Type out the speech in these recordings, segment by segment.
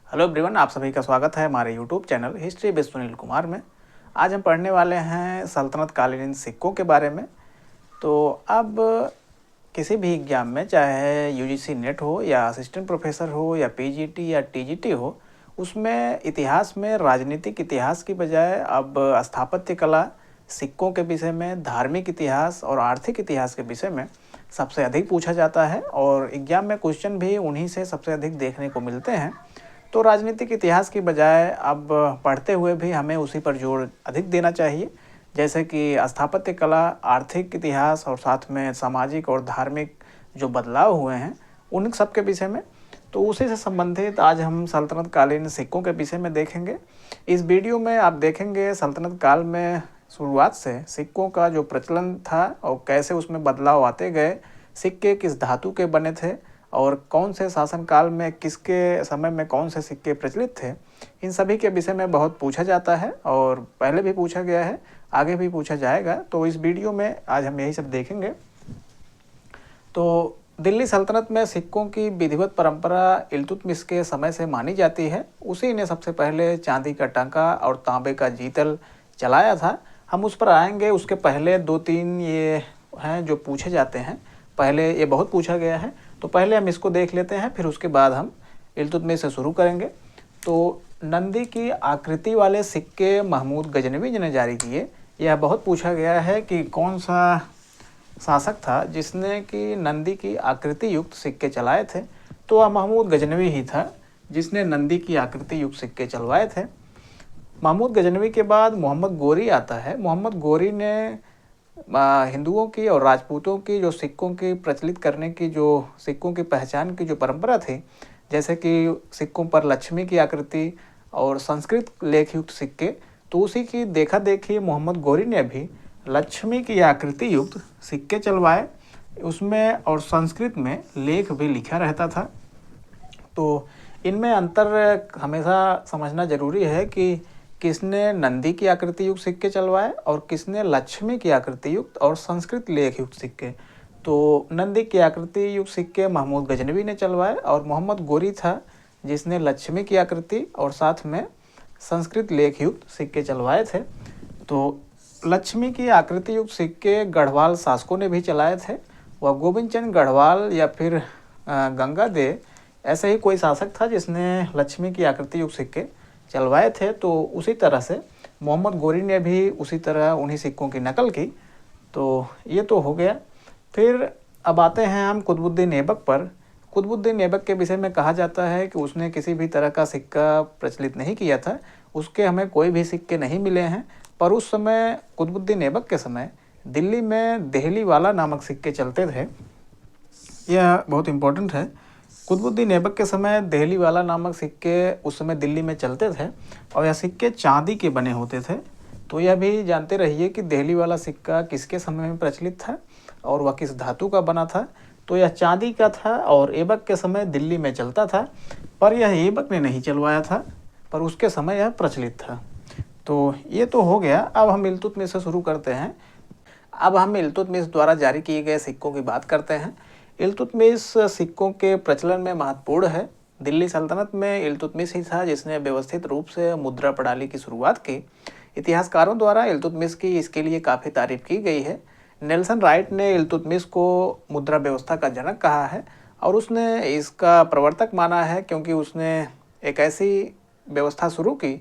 Hello everyone, आप सभी का स्वागत है हमारे YouTube channel history with Sunil Kumar में। आज हम पढ़ने वाले हैं सल्तनत कालीन सिक्कों के बारे में। तो अब किसी भी एग्जाम में, चाहे यूजीसी नेट हो या असिस्टेंट प्रोफेसर हो या पीजीटी या टीजीटी हो, उसमें इतिहास में राजनीतिक इतिहास की बजाय अब स्थापत्य कला, सिक्कों के विषय में, धार्मिक इतिहास और आर्थिक इतिहास के विषय में सबसे अधिक पूछा जाता है और एग्जाम में क्वेश्चन भी उन्हीं से सबसे अधिक देखने को मिलते हैं। तो राजनीतिक इतिहास की बजाय अब पढ़ते हुए भी हमें उसी पर जोर अधिक देना चाहिए, जैसे कि स्थापत्य कला, आर्थिक इतिहास और साथ में सामाजिक और धार्मिक जो बदलाव हुए हैं उन सब के विषय में। तो उसी से संबंधित आज हम सल्तनत कालीन सिक्कों के विषय में देखेंगे। इस वीडियो में आप देखेंगे सल्तनत काल में शुरुआत से सिक्कों का जो प्रचलन था और कैसे उसमें बदलाव आते गए, सिक्के किस धातु के बने थे और कौन से शासनकाल में किसके समय में कौन से सिक्के प्रचलित थे। इन सभी के विषय में बहुत पूछा जाता है और पहले भी पूछा गया है, आगे भी पूछा जाएगा। तो इस वीडियो में आज हम यही सब देखेंगे। तो दिल्ली सल्तनत में सिक्कों की विधिवत परंपरा इल्तुतमिश के समय से मानी जाती है। उसी ने सबसे पहले चांदी का टांका और तांबे का जीतल चलाया था। हम उस पर आएंगे। उसके पहले 2-3 ये हैं जो पूछे जाते हैं। पहले ये बहुत पूछा गया है, तो पहले हम इसको देख लेते हैं, फिर उसके बाद हम इल्तुतमिश से शुरू करेंगे। तो नंदी की आकृति वाले सिक्के महमूद गजनवी जी ने जारी किए। यह बहुत पूछा गया है कि कौन सा शासक था जिसने कि नंदी की आकृति युक्त सिक्के चलाए थे। तो वह महमूद गजनवी ही था जिसने नंदी की आकृति युक्त सिक्के चलवाए थे। महमूद गजनवी के बाद मोहम्मद गोरी आता है। मोहम्मद गोरी ने हिंदुओं की और राजपूतों की जो सिक्कों की प्रचलित करने की, जो सिक्कों की पहचान की जो परंपरा थी, जैसे कि सिक्कों पर लक्ष्मी की आकृति और संस्कृत लेख युक्त सिक्के, तो उसी की देखा देखी मोहम्मद गोरी ने भी लक्ष्मी की आकृति युक्त सिक्के चलवाए। उसमें और संस्कृत में लेख भी लिखा रहता था। तो इनमें अंतर हमेशा समझना जरूरी है कि किसने नंदी की आकृति युक्त सिक्के चलवाए और किसने लक्ष्मी की आकृति युक्त और संस्कृत लेख युक्त सिक्के। तो नंदी की आकृति युक्त सिक्के महमूद गजनवी ने चलवाए और मोहम्मद गोरी था जिसने लक्ष्मी की आकृति और साथ में संस्कृत लेख युक्त सिक्के चलवाए थे। तो लक्ष्मी की आकृति युक्त सिक्के गढ़वाल शासकों ने भी चलाए थे। वह गोविंद चंद गढ़वाल या फिर गंगादेव, ऐसे ही कोई शासक था जिसने लक्ष्मी की आकृति युक्त सिक्के चलवाए थे। तो उसी तरह से मोहम्मद गोरी ने भी उसी तरह उन्हीं सिक्कों की नकल की। तो ये तो हो गया। फिर अब आते हैं हम कुतुबुद्दीन ऐबक पर। कुतुबुद्दीन ऐबक के विषय में कहा जाता है कि उसने किसी भी तरह का सिक्का प्रचलित नहीं किया था। उसके हमें कोई भी सिक्के नहीं मिले हैं। पर उस समय कुतुबुद्दीन ऐबक के समय दिल्ली में देहली वाला नामक सिक्के चलते थे। यह बहुत इम्पोर्टेंट है। कुतुबुद्दीन ऐबक के समय देहली वाला नामक सिक्के उस समय दिल्ली में चलते थे और यह सिक्के चांदी के बने होते थे। तो यह भी जानते रहिए कि देहली वाला सिक्का किसके समय में प्रचलित था और वह किस धातु का बना था। तो यह चांदी का था और ऐबक के समय दिल्ली में चलता था, पर यह ऐबक ने नहीं चलवाया था, पर उसके समय यह प्रचलित था। तो ये तो हो गया। अब हम इल्तुतमिश से शुरू करते हैं। अब हम इल्तुतमिश द्वारा जारी किए गए सिक्कों की बात करते हैं। इल्तुतमिश सिक्कों के प्रचलन में महत्वपूर्ण है। दिल्ली सल्तनत में इल्तुतमिश ही था जिसने व्यवस्थित रूप से मुद्रा प्रणाली की शुरुआत की। इतिहासकारों द्वारा इल्तुतमिश की इसके लिए काफ़ी तारीफ की गई है। नेल्सन राइट ने इल्तुतमिश को मुद्रा व्यवस्था का जनक कहा है और उसने इसका प्रवर्तक माना है क्योंकि उसने एक ऐसी व्यवस्था शुरू की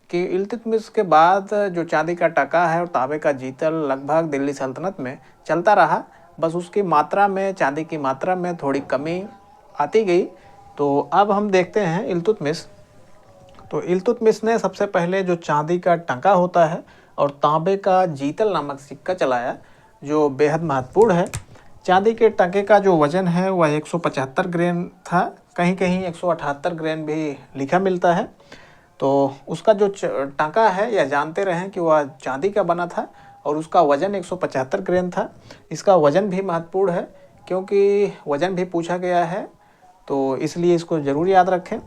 कि इल्तुतमिश के बाद जो चांदी का टाका है और तांबे का जीतल लगभग दिल्ली सल्तनत में चलता रहा। बस उसकी मात्रा में, चांदी की मात्रा में थोड़ी कमी आती गई। तो अब हम देखते हैं इल्तुतमिश। तो इल्तुतमिश ने सबसे पहले जो चांदी का टाका होता है और तांबे का जीतल नामक सिक्का चलाया, जो बेहद महत्वपूर्ण है। चांदी के टाके का जो वजन है वह 175 ग्राम था, कहीं कहीं 178 ग्राम भी लिखा मिलता है। तो उसका जो टाका है, यह जानते रहें कि वह चांदी का बना था और उसका वजन 175 ग्राम था। इसका वजन भी महत्वपूर्ण है क्योंकि वजन भी पूछा गया है, तो इसलिए इसको ज़रूर याद रखें।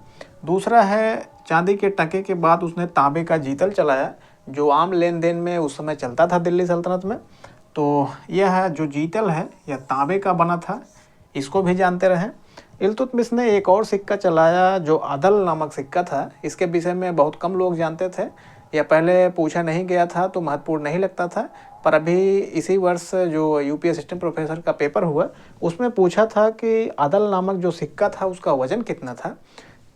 दूसरा है, चांदी के टके के बाद उसने तांबे का जीतल चलाया, जो आम लेन देन में उस समय चलता था दिल्ली सल्तनत में। तो यह जो जीतल है यह तांबे का बना था, इसको भी जानते रहें। इल्तुतमिश ने एक और सिक्का चलाया जो अदल नामक सिक्का था। इसके विषय में बहुत कम लोग जानते थे, या पहले पूछा नहीं गया था तो महत्वपूर्ण नहीं लगता था। पर अभी इसी वर्ष जो यूपी असिस्टेंट प्रोफेसर का पेपर हुआ उसमें पूछा था कि अदल नामक जो सिक्का था उसका वजन कितना था।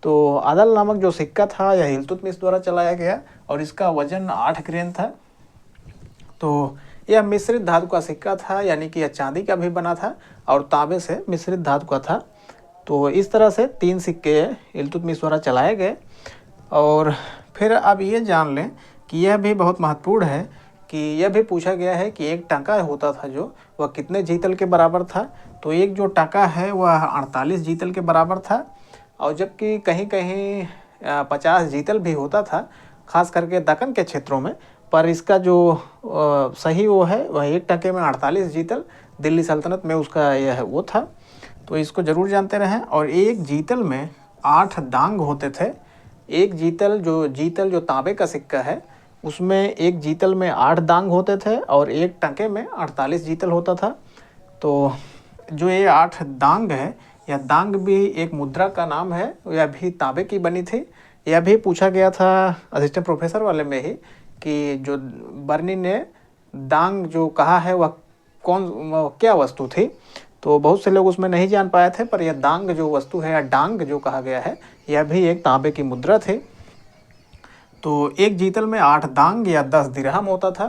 तो अदल नामक जो सिक्का था यह इल्तुतमिश द्वारा चलाया गया और इसका वजन 8 ग्रेन था। तो यह मिश्रित धातु का सिक्का था, यानी कि यह चांदी का भी बना था और तांबे से मिश्रित धातु का था। तो इस तरह से 3 सिक्के इल्तुतमिश द्वारा चलाए गए। और फिर अब ये जान लें कि यह भी बहुत महत्वपूर्ण है कि यह भी पूछा गया है कि एक टाका होता था जो वह कितने जीतल के बराबर था। तो एक जो टाका है वह 48 जीतल के बराबर था, और जबकि कहीं कहीं 50 जीतल भी होता था, खास करके दक्कन के क्षेत्रों में। पर इसका जो सही वो है वह एक टके में 48 जीतल, दिल्ली सल्तनत में उसका यह वो था। तो इसको ज़रूर जानते रहें। और एक जीतल में 8 दांग होते थे। एक जीतल जो तांबे का सिक्का है उसमें एक जीतल में 8 दांग होते थे और एक टके में 48 जीतल होता था। तो जो ये 8 दांग है, यह दांग भी एक मुद्रा का नाम है, यह भी तांबे की बनी थी। यह भी पूछा गया था असिस्टेंट प्रोफेसर वाले में ही कि जो बर्नी ने दांग जो कहा है वह क्या वस्तु थी। तो बहुत से लोग उसमें नहीं जान पाए थे, पर यह दांग जो वस्तु है या डांग जो कहा गया है यह भी एक तांबे की मुद्रा थी। तो एक जीतल में 8 दांग या 10 दिरहम होता था।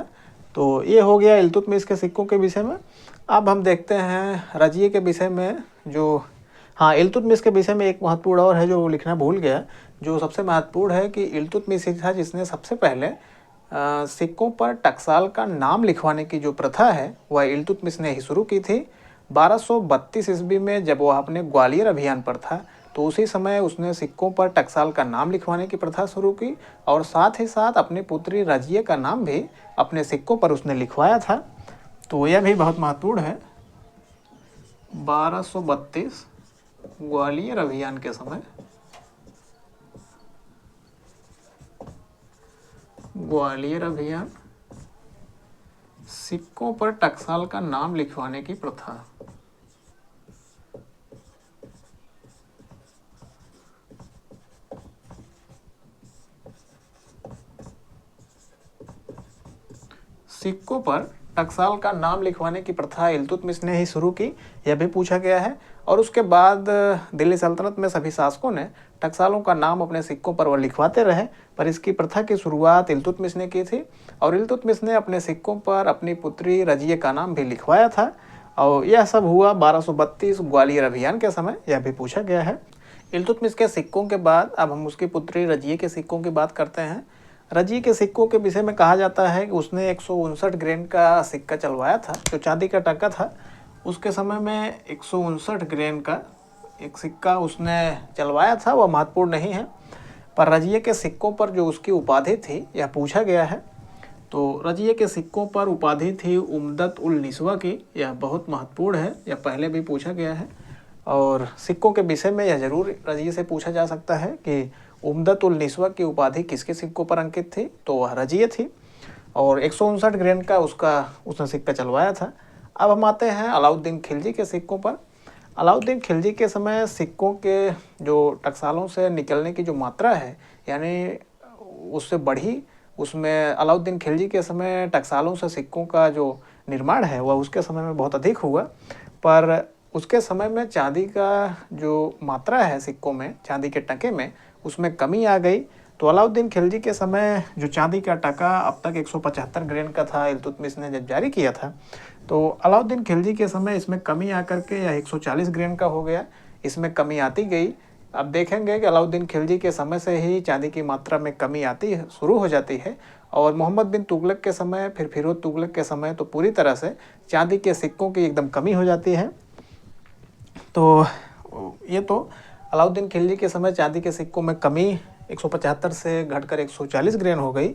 तो ये हो गया इल्तुतमिश के सिक्कों के विषय में। अब हम देखते हैं रजिए के विषय में। हाँ, इल्तुतमिश के विषय में एक महत्वपूर्ण और है जो लिखना भूल गया। जो सबसे महत्वपूर्ण है कि इल्तुतमिश ही था जिसने सबसे पहले सिक्कों पर टकसाल का नाम लिखवाने की जो प्रथा है वह इल्तुतमिश ने ही शुरू की थी। 1232 ईस्वी में जब वह अपने ग्वालियर अभियान पर था तो उसी समय उसने सिक्कों पर टकसाल का नाम लिखवाने की प्रथा शुरू की, और साथ ही साथ अपनी पुत्री रजिए का नाम भी अपने सिक्कों पर उसने लिखवाया था। तो यह भी बहुत महत्वपूर्ण है। 1232 ग्वालियर अभियान के समय ग्वालियर अभियान, सिक्कों पर टकसाल का नाम लिखवाने की प्रथा। सिक्कों पर टकसाल का नाम लिखवाने की प्रथा इल्तुतमिश ने ही शुरू की, यह भी पूछा गया है। और उसके बाद दिल्ली सल्तनत में सभी शासकों ने टकसालों का नाम अपने सिक्कों पर वह लिखवाते रहे, पर इसकी प्रथा की शुरुआत इल्तुतमिश ने की थी। और इल्तुतमिश ने अपने सिक्कों पर अपनी पुत्री रजिए का नाम भी लिखवाया था, और यह सब हुआ 1232 ग्वालियर अभियान के समय, यह भी पूछा गया है। इल्तुतमिश के सिक्कों के बाद अब हम उसकी पुत्री रजिए के सिक्कों की बात करते हैं। रजिए के सिक्कों के विषय में कहा जाता है कि उसने 159 ग्रेन का सिक्का चलवाया था, जो चांदी का टका था। उसके समय में 159 ग्रेन का एक सिक्का उसने चलवाया था, वह महत्वपूर्ण नहीं है। पर रजिए के सिक्कों पर जो उसकी उपाधि थी यह पूछा गया है। तो रजिए के सिक्कों पर उपाधि थी उम्दत उल निस्वा की, यह बहुत महत्वपूर्ण है, यह पहले भी पूछा गया है। और सिक्कों के विषय में यह जरूर रजिए से पूछा जा सकता है कि उम्दत उल निस्वा की उपाधि किसके सिक्कों पर अंकित थी, तो वह रजिए थी। और 159 ग्रेन का उसने सिक्का चलवाया था। अब हम आते हैं अलाउद्दीन खिलजी के सिक्कों पर। अलाउद्दीन खिलजी के समय सिक्कों के जो टकसालों से निकलने की जो मात्रा है, यानी उससे बढ़ी, उसमें अलाउद्दीन खिलजी के समय टकसालों से सिक्कों का जो निर्माण है वह उसके समय में बहुत अधिक हुआ। पर उसके समय में चांदी का जो मात्रा है सिक्कों में, चांदी के टके में, उसमें कमी आ गई। तो अलाउद्दीन खिलजी के समय जो चांदी का टका अब तक 175 ग्रेन का था, इल्तुतमिश ने जब जारी किया था, तो अलाउद्दीन खिलजी के समय इसमें कमी आकर के यह 140 ग्रेन का हो गया। इसमें कमी आती गई। अब देखेंगे कि अलाउद्दीन खिलजी के समय से ही चांदी की मात्रा में कमी आती शुरू हो जाती है, और मोहम्मद बिन तुगलक के समय, फिर फिरोज तुगलक के समय तो पूरी तरह से चांदी के सिक्कों की एकदम कमी हो जाती है। तो ये तो अलाउद्दीन खिलजी के समय चांदी के सिक्कों में कमी 175 से घटकर 140 ग्रेन हो गई।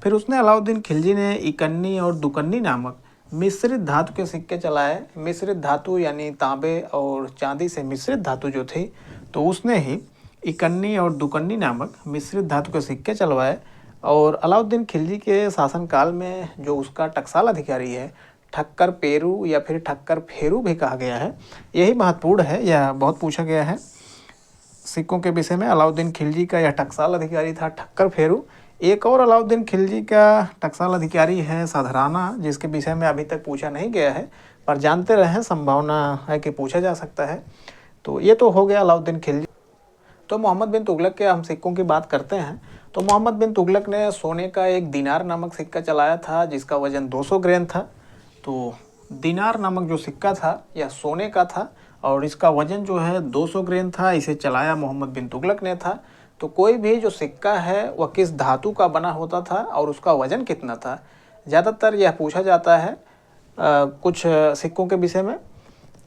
फिर उसने अलाउद्दीन खिलजी ने इकन्नी और दुकन्नी नामक मिश्रित धातु के सिक्के चलाए। मिश्रित धातु यानी तांबे और चांदी से मिश्रित धातु जो थी, तो उसने ही इकन्नी और दुकन्नी नामक मिश्रित धातु के सिक्के चलवाए। और अलाउद्दीन खिलजी के शासनकाल में जो उसका टकसाल अधिकारी है, ठक्कर पेरू या फिर ठक्कर फेरू भी कहा गया है। यही महत्वपूर्ण है, यह बहुत पूछा गया है सिक्कों के विषय में। अलाउद्दीन खिलजी का यह टकसाल अधिकारी था ठक्कर फेरू। एक और अलाउद्दीन खिलजी का टकसाल अधिकारी है सधराना, जिसके विषय में अभी तक पूछा नहीं गया है, पर जानते रहें, संभावना है कि पूछा जा सकता है। तो ये तो हो गया अलाउद्दीन खिलजी। तो मोहम्मद बिन तुगलक के हम सिक्कों की बात करते हैं। तो मोहम्मद बिन तुगलक ने सोने का एक दीनार नामक सिक्का चलाया था, जिसका वजन 200 ग्राम था। तो दीनार नामक जो सिक्का था यह सोने का था और इसका वजन जो है 200 ग्राम था। इसे चलाया मोहम्मद बिन तुगलक ने था। तो कोई भी जो सिक्का है वह किस धातु का बना होता था और उसका वजन कितना था, ज़्यादातर यह पूछा जाता है कुछ सिक्कों के विषय में।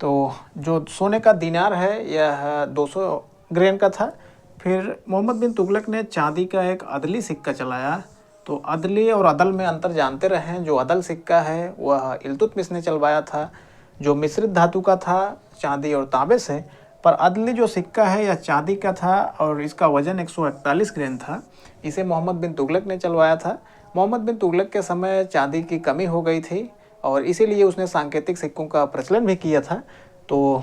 तो जो सोने का दीनार है यह 200 ग्राम का था। फिर मोहम्मद बिन तुगलक ने चांदी का एक अदली सिक्का चलाया। तो अदली और अदल में अंतर जानते रहें। जो अदल सिक्का है वह इल्तुतमिश ने चलवाया था, जो मिश्रित धातु का था चांदी और तांबे से। पर अदली जो सिक्का है यह चांदी का था और इसका वजन 141 ग्राम था। इसे मोहम्मद बिन तुगलक ने चलवाया था। मोहम्मद बिन तुगलक के समय चांदी की कमी हो गई थी और इसीलिए उसने सांकेतिक सिक्कों का प्रचलन भी किया था। तो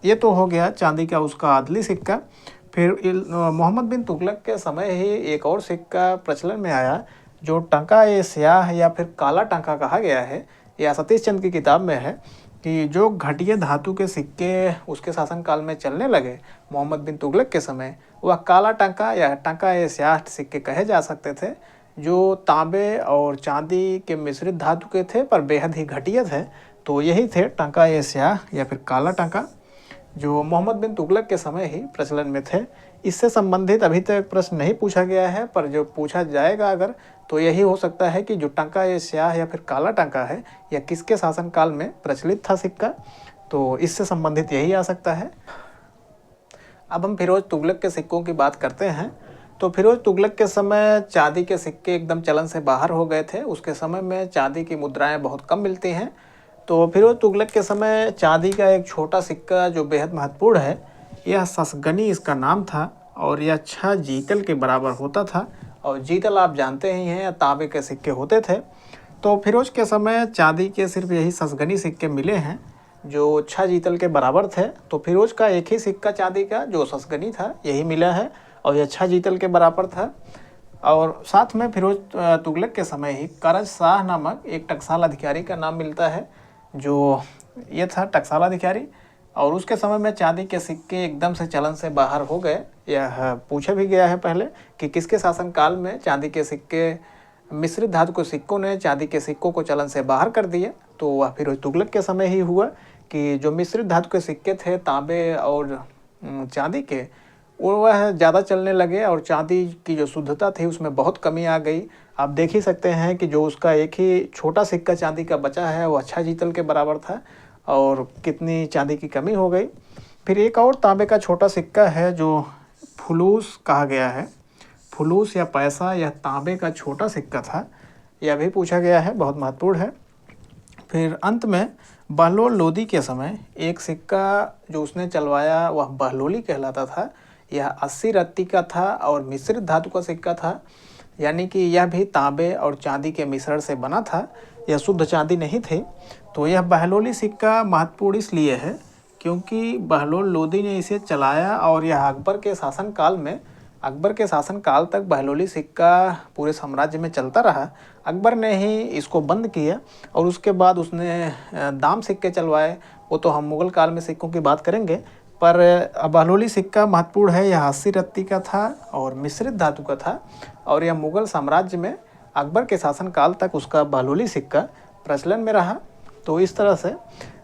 ये तो हो गया चांदी का उसका अदली सिक्का। फिर मोहम्मद बिन तुगलक के समय ही एक और सिक्का प्रचलन में आया, जो टंका ए स्याह या फिर काला टंका कहा गया है। यह सतीश चंद की किताब में है कि जो घटिया धातु के सिक्के उसके शासनकाल में चलने लगे मोहम्मद बिन तुगलक के समय, वह काला टंका या टंका ए स्याह सिक्के कहे जा सकते थे, जो तांबे और चांदी के मिश्रित धातु के थे पर बेहद ही घटिया थे। तो यही थे टंका ए स्याह या फिर काला टंका, जो मोहम्मद बिन तुगलक के समय ही प्रचलन में थे। इससे संबंधित अभी तक प्रश्न नहीं पूछा गया है, पर जो पूछा जाएगा अगर, तो यही हो सकता है कि जो टंका ये स्याह या फिर काला टंका है यह किसके शासनकाल में प्रचलित था सिक्का। तो इससे संबंधित यही आ सकता है। अब हम फिरोज तुगलक के सिक्कों की बात करते हैं। तो फिरोज तुगलक के समय चांदी के सिक्के एकदम चलन से बाहर हो गए थे। उसके समय में चांदी की मुद्राएं बहुत कम मिलती हैं। तो फिरोज तुगलक के समय चांदी का एक छोटा सिक्का जो बेहद महत्वपूर्ण है, यह ससगनी इसका नाम था और यह 6 जीतल के बराबर होता था। और जीतल आप जानते ही हैं, तांबे के सिक्के होते थे। तो फिरोज के समय चांदी के सिर्फ यही ससगनी सिक्के मिले हैं जो 6 जीतल के बराबर थे। तो फिरोज का एक ही सिक्का चांदी का जो ससगनी था यही मिला है और यह 6 जीतल के बराबर था। और साथ में फिरोज तुगलक के समय ही करज शाह नामक एक टकसाल अधिकारी का नाम मिलता है, जो ये था टकसाल अधिकारी। और उसके समय में चांदी के सिक्के एकदम से चलन से बाहर हो गए। यह पूछा भी गया है पहले कि किसके शासनकाल में चांदी के सिक्के, मिश्रित धातु के सिक्कों ने चांदी के सिक्कों को चलन से बाहर कर दिया। तो वह फिरोज तुगलक के समय ही हुआ कि जो मिश्रित धातु के सिक्के थे तांबे और चांदी के, वह ज़्यादा चलने लगे और चांदी की जो शुद्धता थी उसमें बहुत कमी आ गई। आप देख ही सकते हैं कि जो उसका एक ही छोटा सिक्का चांदी का बचा है वह 6 जीतल के बराबर था और कितनी चांदी की कमी हो गई। फिर एक और तांबे का छोटा सिक्का है जो फुलूस कहा गया है। फुलूस या पैसा, यह तांबे का छोटा सिक्का था। यह भी पूछा गया है, बहुत महत्वपूर्ण है। फिर अंत में बहलोल लोदी के समय एक सिक्का जो उसने चलवाया वह बहलोली कहलाता था। यह 80 रत्ती का था और मिश्रित धातु का सिक्का था, यानी कि यह भी तांबे और चांदी के मिश्रण से बना था। यह शुद्ध चांदी नहीं थी। तो यह बहलोली सिक्का महत्वपूर्ण इसलिए है क्योंकि बहलोल लोदी ने इसे चलाया और यह अकबर के शासनकाल में, अकबर के शासनकाल तक बहलोली सिक्का पूरे साम्राज्य में चलता रहा। अकबर ने ही इसको बंद किया और उसके बाद उसने दाम सिक्के चलवाए। वो तो हम मुग़ल काल में सिक्कों की बात करेंगे, पर बहलोली सिक्का महत्वपूर्ण है। यह 80 रत्ती का था और मिश्रित धातु का था और यह मुग़ल साम्राज्य में अकबर के शासनकाल तक उसका बहलोली सिक्का प्रचलन में रहा। तो इस तरह से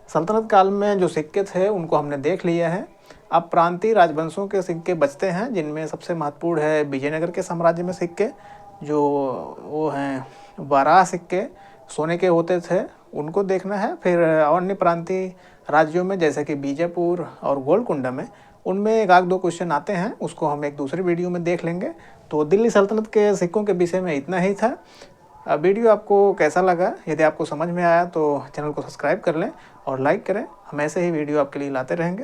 सल्तनत काल में जो सिक्के थे उनको हमने देख लिया है। अब प्रांतीय राजवंशों के सिक्के बचते हैं, जिनमें सबसे महत्वपूर्ण है विजयनगर के साम्राज्य में सिक्के, जो वो हैं बारह सिक्के सोने के होते थे, उनको देखना है। फिर अन्य प्रांतीय राज्यों में जैसे कि बीजापुर और गोलकुंडा में, उनमें एक आध दो क्वेश्चन आते हैं, उसको हम एक दूसरी वीडियो में देख लेंगे। तो दिल्ली सल्तनत के सिक्कों के विषय में इतना ही था। वीडियो आपको कैसा लगा? यदि आपको समझ में आया तो चैनल को सब्सक्राइब कर लें और लाइक करें। हम ऐसे ही वीडियो आपके लिए लाते रहेंगे।